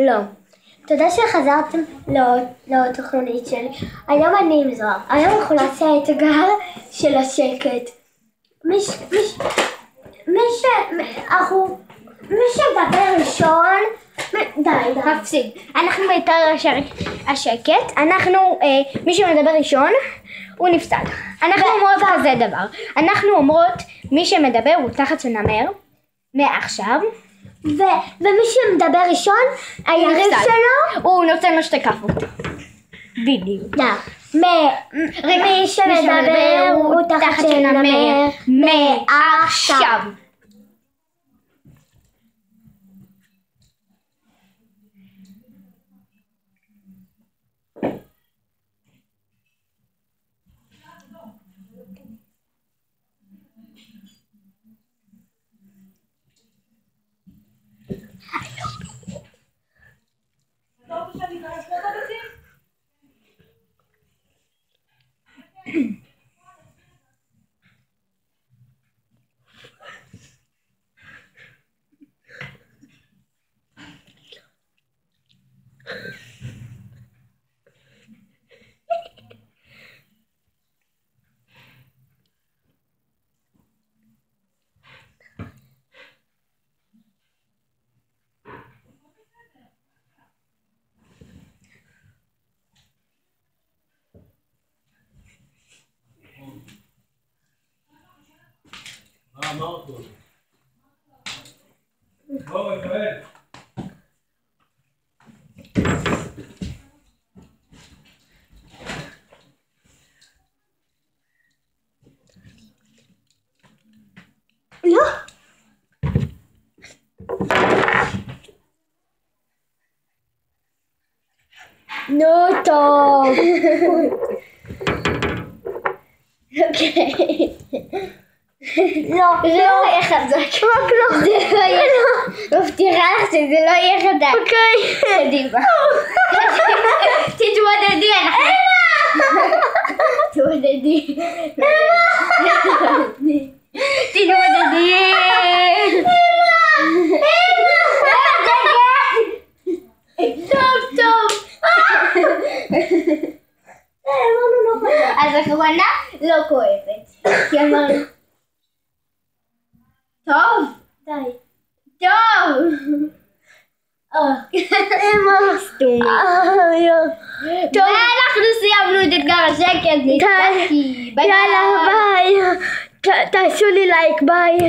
לא. תודה שחזרתם לתוכנית שלי. היום אני עם זוהר. היום אנחנו נעשה האתגר של השקט. מי שמדבר ראשון, די. תפסיק. אנחנו באתגר השקט. מי שמדבר ראשון הוא נפסד. אנחנו אומרות כזה דבר. אנחנו אומרות מי שמדבר הוא תחת שנמר מעכשיו. ומי שמדבר ראשון, היריב שלו, הוא נותן לו שתי כאפות. בדיוק. מי שמדבר הוא תחת שנמר מעכשיו. מה אותו? בואו, ישראל. לא. נו טוב. אוקיי. לא יהיה חזק. רק לא. זה לא יהיה. מבטיחה לך שזה לא יהיה חזק. אוקיי. קדימה. תתמודדי. תתמודדי. תתמודדי. טוב. אז הכוונה לא כואבת. כי אמרנו. טוב. די. טוב. טוב, אנחנו סיימנו את אתגר השקט. יאללה ביי. תעשו לי לייק ביי.